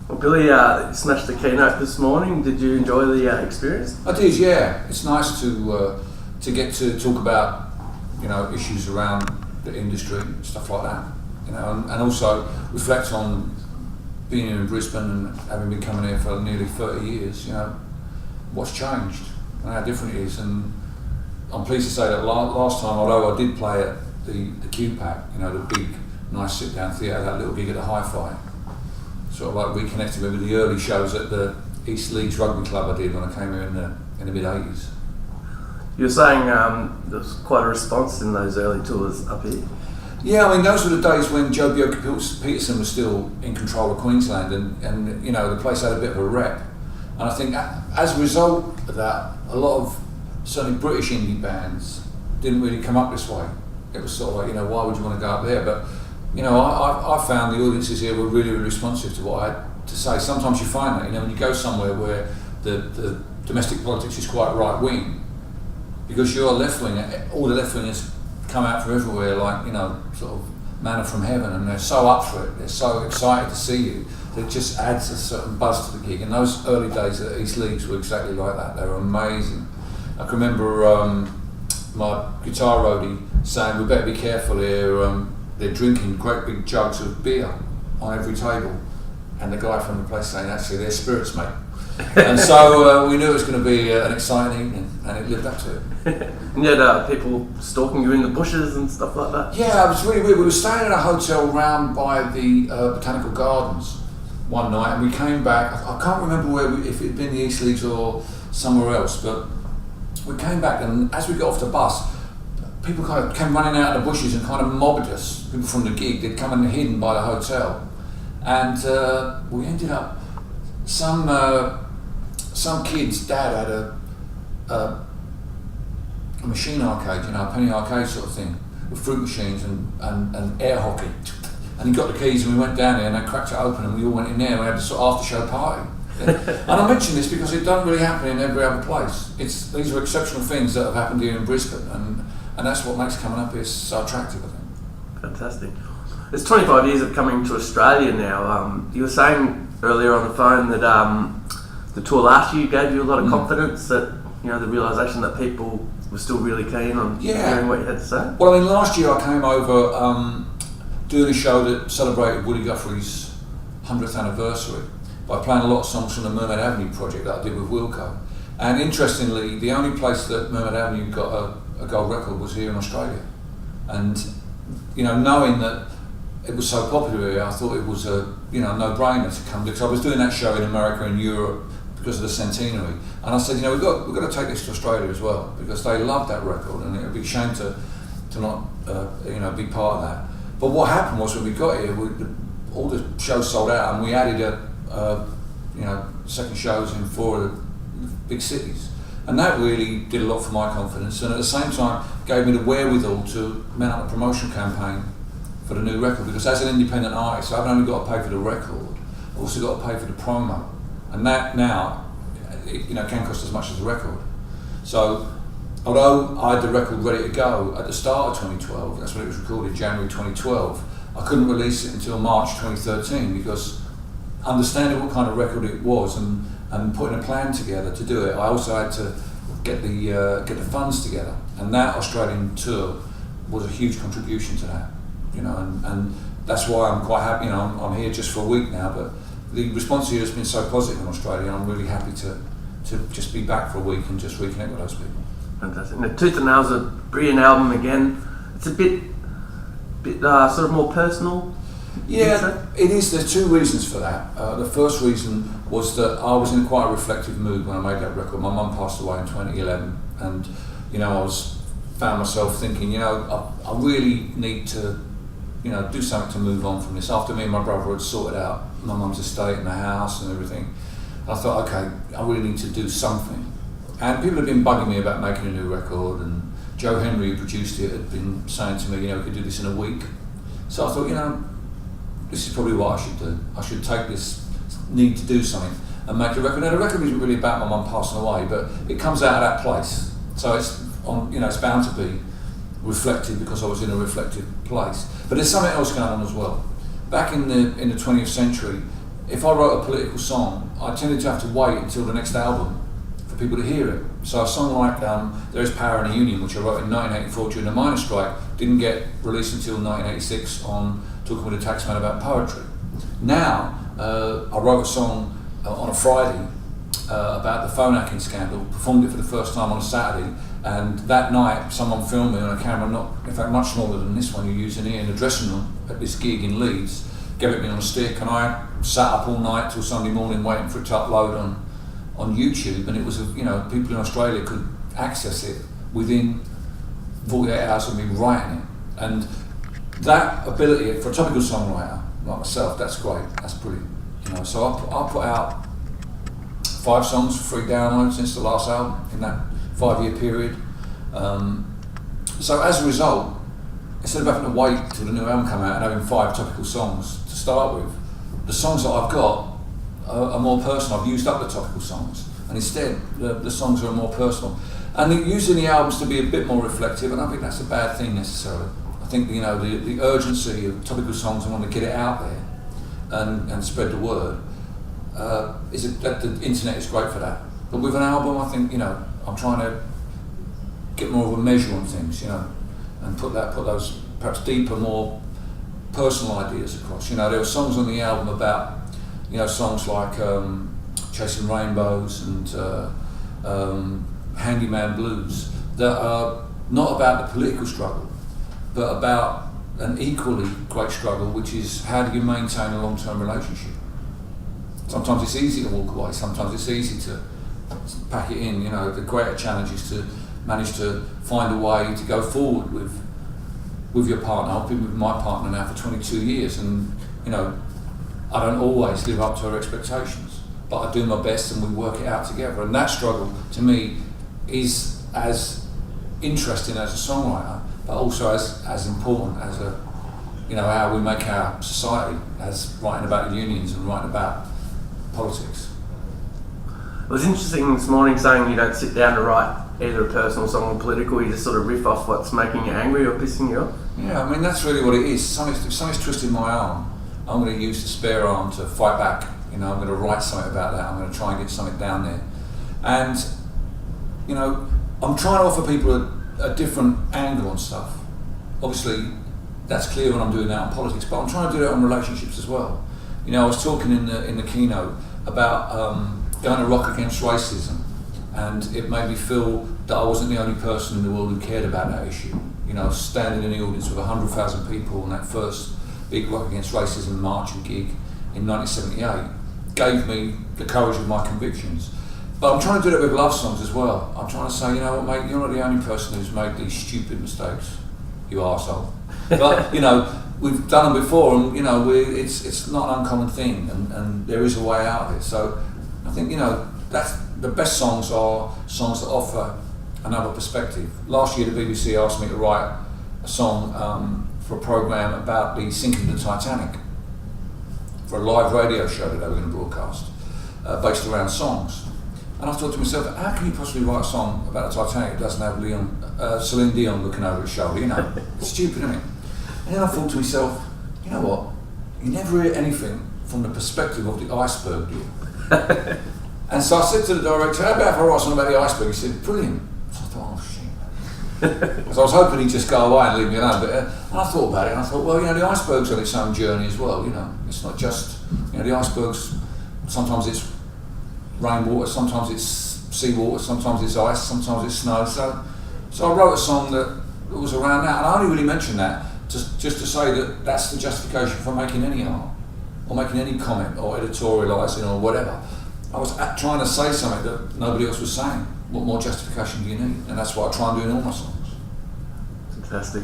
Well, Billy, you smashed the keynote this morning. Did you enjoy the experience? I did, yeah. It's nice to get to talk about, issues around the industry, stuff like that, and also reflect on being here in Brisbane and having been coming here for nearly 30 years, what's changed and how different it is. And I'm pleased to say that last time, although I did play at the QPAC, the big, nice sit-down theatre, that little gig at the Hi-Fi, sort of like reconnecting with the early shows at the East Leeds Rugby Club I did when I came here in the mid-80s. You were saying there was quite a response in those early tours up here. Yeah, I mean, those were the days when Joe Bioka-Peterson was still in control of Queensland, and the place had a bit of a rep. And I think as a result of that, a lot of certainly British indie bands didn't really come up this way. It was sort of like, why would you want to go up there? But I found the audiences here were really, really responsive to what I had to say. Sometimes you find that, when you go somewhere where the domestic politics is quite right wing, because you're left wing, all the left wingers come out from everywhere like, sort of manna from heaven, and they're so up for it, they're so excited to see you, that it just adds a certain buzz to the gig. And those early days at East Leeds were exactly like that. They were amazing. I can remember my guitar roadie saying, we better be careful here, they're drinking great big jugs of beer on every table, and the guy from the place saying, actually they're spirits, mate. And so we knew it was going to be an exciting evening, and it lived up to it. And you had people stalking you in the bushes and stuff like that? Yeah, it was really weird. We were staying in a hotel round by the Botanical Gardens one night, and we came back. I can't remember if it had been the East Leeds or somewhere else, but we came back, and as we got off the bus, people kind of came running out of the bushes and kind of mobbed us. People from the gig, they'd come and hidden by the hotel, and we ended up some kid's dad had a machine arcade, a penny arcade sort of thing, with fruit machines and air hockey. And he got the keys, and we went down there, and they cracked it open, and we all went in there, and we had a sort of after-show party. Yeah. And I mention this because it doesn't really happen in every other place. These are exceptional things that have happened here in Brisbane, and that's what makes coming up here so attractive, I think. Fantastic. It's 25 years of coming to Australia now. You were saying earlier on the phone that the tour last year gave you a lot of confidence, that the realisation that people were still really keen on hearing what you had to say. Well, I mean, last year I came over doing a show that celebrated Woody Guthrie's 100th anniversary by playing a lot of songs from the Mermaid Avenue project that I did with Wilco. And interestingly, the only place that Mermaid Avenue got a gold record was here in Australia. And knowing that it was so popular here, I thought it was a no-brainer to come, because I was doing that show in America and Europe because of the centenary, and I said, we've got to take this to Australia as well, because they loved that record, and it would be a shame to not be part of that. But what happened was, when we got here, all the shows sold out, and we added second shows in 4 of the big cities, and that really did a lot for my confidence, and at the same time gave me the wherewithal to mount up a promotion campaign for the new record, because as an independent artist, I've only got to pay for the record, I've also got to pay for the promo, and that now can cost as much as the record. So although I had the record ready to go at the start of 2012, that's when it was recorded, January 2012, I couldn't release it until March 2013, because understanding what kind of record it was and putting a plan together to do it, I also had to get the funds together, and that Australian tour was a huge contribution to that. And that's why I'm quite happy. I'm here just for a week now, but the response here has been so positive in Australia, and I'm really happy to just be back for a week and just reconnect with those people. Fantastic. Now, Tooth and Nail's a brilliant album again. It's a bit sort of more personal. Yeah, it is. There's 2 reasons for that. The first reason was that I was in quite a reflective mood when I made that record. My mum passed away in 2011, and I found myself thinking, I really need to do something to move on from this. After me and my brother had sorted out my mum's estate and the house and everything, I thought, okay, I really need to do something. And people had been bugging me about making a new record, and Joe Henry, who produced it, had been saying to me, we could do this in a week. So I thought, this is probably what I should do. I should take this need to do something and make a record. Now, the record isn't really about my mum passing away, but it comes out of that place. So it's it's bound to be reflective, because I was in a reflective place. But there's something else going on as well. Back in the 20th century, if I wrote a political song, I tended to have to wait until the next album for people to hear it. So a song like There Is Power in a Union, which I wrote in 1984 during the miners' strike, didn't get released until 1986 on Talking with a Taxman About Poetry. Now, I wrote a song on a Friday about the phone hacking scandal, performed it for the first time on a Saturday, and that night someone filmed me on a camera, in fact much smaller than this one you're using here, in the dressing room at this gig in Leeds, gave it me on a stick, and I sat up all night till Sunday morning waiting for it to upload on YouTube, and it was, people in Australia could access it within 48 hours of me writing it. And that ability for a topical songwriter like myself, that's great, that's brilliant. So I put out 5 songs for free download since the last album in that 5-year period. So as a result, instead of having to wait till the new album come out and having 5 topical songs to start with, the songs that I've got are more personal. I've used up the topical songs, and instead the songs are more personal. And using the albums to be a bit more reflective, and I think that's a bad thing necessarily. I think the urgency of topical songs and want to get it out there and spread the word that the internet is great for that. But with an album, I think I'm trying to get more of a measure on things, and put those perhaps deeper, more personal ideas across. There were songs on the album about songs like Chasing Rainbows and Handyman Blues that are not about the political struggle, but about an equally great struggle, which is how do you maintain a long-term relationship. Sometimes it's easy to walk away, sometimes it's easy to pack it in. The greater challenge is to manage to find a way to go forward with your partner. I've been with my partner now for 22 years, and I don't always live up to her expectations, but I do my best and we work it out together. And that struggle, to me, is as interesting as a songwriter, but also as important as how we make our society, as writing about the unions and writing about politics. It was interesting this morning saying you don't sit down to write either a personal song or political, you just sort of riff off what's making you angry or pissing you off. Yeah, I mean that's really what it is. If something's twisting my arm, I'm going to use the spare arm to fight back. I'm going to write something about that. I'm going to try and get something down there. And I'm trying to offer people a different angle on stuff. Obviously, that's clear when I'm doing that on politics, but I'm trying to do that on relationships as well. I was talking in the keynote about going to rock against racism, and it made me feel that I wasn't the only person in the world who cared about that issue. Standing in the audience with 100,000 people on that first big Rock Against Racism march and gig in 1978 gave me the courage of my convictions. But I'm trying to do that with love songs as well. I'm trying to say, you know what, mate, you're not the only person who's made these stupid mistakes, you arsehole. But, we've done them before, and, it's not an uncommon thing, and there is a way out of it. So I think, that's the best songs are songs that offer another perspective. Last year, the BBC asked me to write a song for a programme about the sinking of the Titanic, for a live radio show that they were going to broadcast, based around songs. And I thought to myself, how can you possibly write a song about the Titanic that doesn't have Celine Dion looking over his shoulder, It's stupid, isn't it? And then I thought to myself, you know what, you never hear anything from the perspective of the iceberg, do you? And so I said to the director, how about if I write something about the iceberg? He said, brilliant. So I thought, oh shit. Because I was hoping he'd just go away and leave me alone. But and I thought about it, and I thought, well, the iceberg's on its own journey as well, It's not just, the icebergs, sometimes it's rainwater, sometimes it's seawater, sometimes it's ice, sometimes it's snow. So I wrote a song that was around that, and I only really mentioned that just to say that that's the justification for making any art, or making any comment, or editorialising, or whatever. I was trying to say something that nobody else was saying. What more justification do you need? And that's what I try and do in all my songs. Fantastic.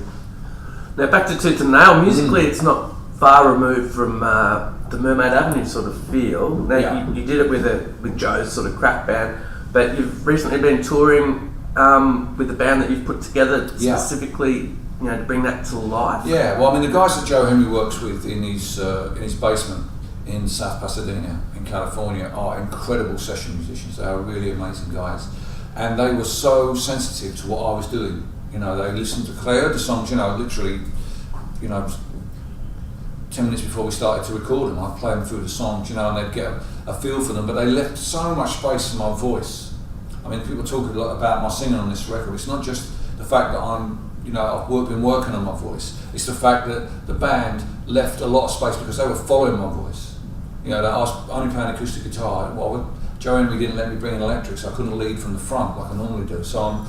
Now back to Tooth and Nail. Musically, it's not far removed from the Mermaid Avenue sort of feel. Now you did it with Joe's sort of crack band, but you've recently been touring with the band that you've put together specifically, to bring that to life. Yeah, well, I mean, the guys that Joe Henry works with in his basement in South Pasadena in California are incredible session musicians. They are really amazing guys, and they were so sensitive to what I was doing. They listened to, they heard the songs, literally, 10 minutes before we started to record them, I'd play them through the songs, you know, and they'd get a feel for them, but they left so much space for my voice. I mean, people talk a lot about my singing on this record. It's not just the fact that I've been working on my voice. It's the fact that the band left a lot of space because they were following my voice. You know, I was only playing acoustic guitar. Joe Henry didn't let me bring an electric, so I couldn't lead from the front like I normally do. So I'm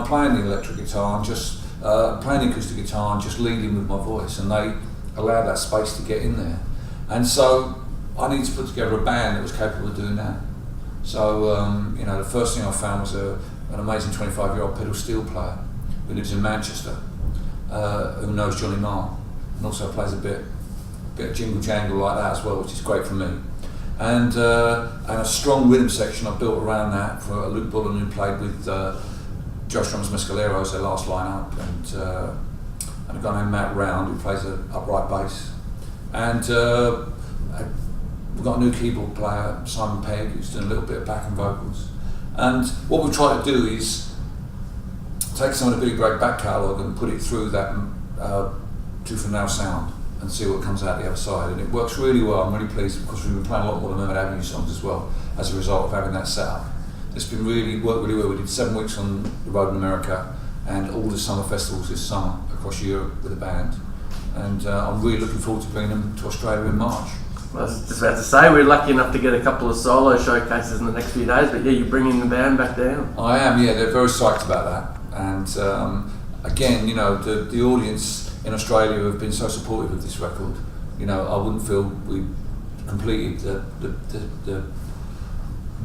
playing the electric guitar, I'm just playing the acoustic guitar and just leading with my voice, and they allowed that space to get in there. And so I needed to put together a band that was capable of doing that. So the first thing I found was an amazing 25-year-old pedal steel player who lives in Manchester, who knows Johnny Marr, and also plays a bit of jingle jangle like that as well, which is great for me. And a strong rhythm section I built around that for Luke Bullen, who played with Joe Strummer's Mescaleros, their last lineup, and a guy named Matt Round who plays an upright bass. And we've got a new keyboard player, Simon Pegg, who's doing a little bit of backing vocals. And what we try to do is take some of the Billy Bragg back catalogue and put it through that tooth and nail sound and see what comes out the other side. And it works really well. I'm really pleased because we've been playing a lot more of the Mermaid Avenue songs as well as a result of having that set up. It's been worked really well. We did 7 weeks on the road in America and all the summer festivals this summer across Europe with the band. And I'm really looking forward to bringing them to Australia in March. I was just about to say, we're lucky enough to get a couple of solo showcases in the next few days, but yeah, you're bringing the band back down. I am, yeah, they're very psyched about that. And again, the audience in Australia have been so supportive of this record. I wouldn't feel we completed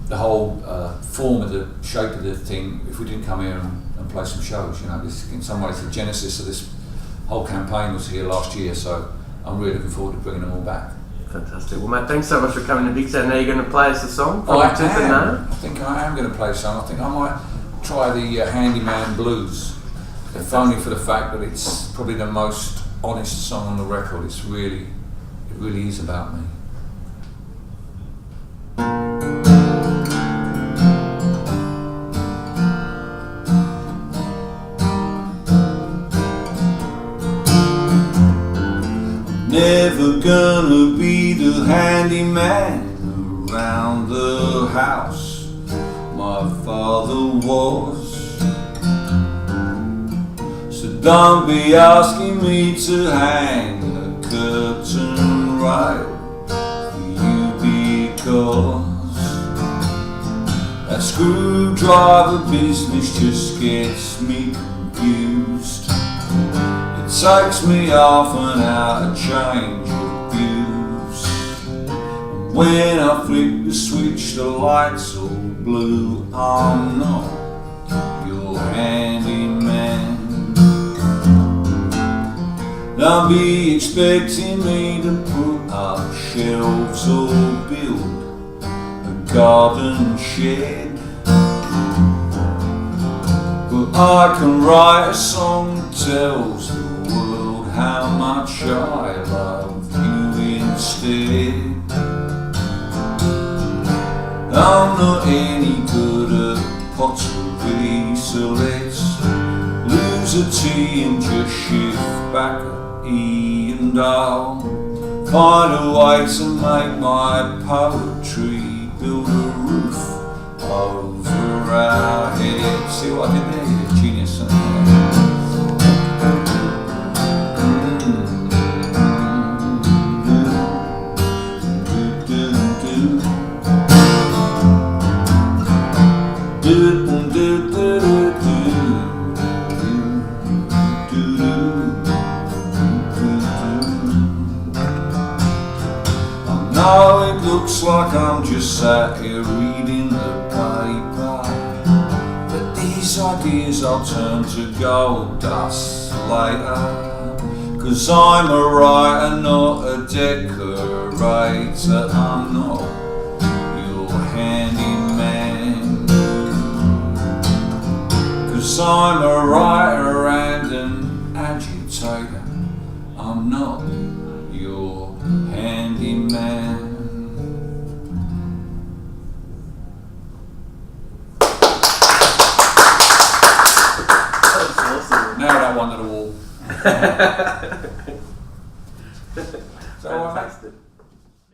the whole form of the shape of the thing if we didn't come here and play some shows. This, in some ways, the genesis of this whole campaign was here last year, so I'm really looking forward to bringing them all back. Fantastic. Well, mate, thanks so much for coming to Big Sound. Now you're going to play us a song? I think I am going to play a song. I think I might try the Handyman Blues, if only for the fact that it's probably the most honest song on the record. It really is about me. Never gonna be the handyman around the house my father was. So don't be asking me to hang a curtain rail for you, because that screwdriver business just gets me confused. It takes me half an hour to change your views. When I flick the switch, the light's all blue. I'm not your handyman. Don't be expecting me to put up shelves or build a garden shed. But I can write a song that tells the world how much I love you instead. I'm not any good at pottery, so let's lose a T and just shift back at E, and I'll find a way to make my poetry build a roof over our heads. See what I did there? You're a genius. Now it looks like I'm just sat here reading the paper, but these ideas I'll turn to gold dust later. 'Cause I'm a writer, not a decorator. I'm not your handyman. 'Cause I'm a writer and an agitator. I'm not your handyman. Now that one to the wall.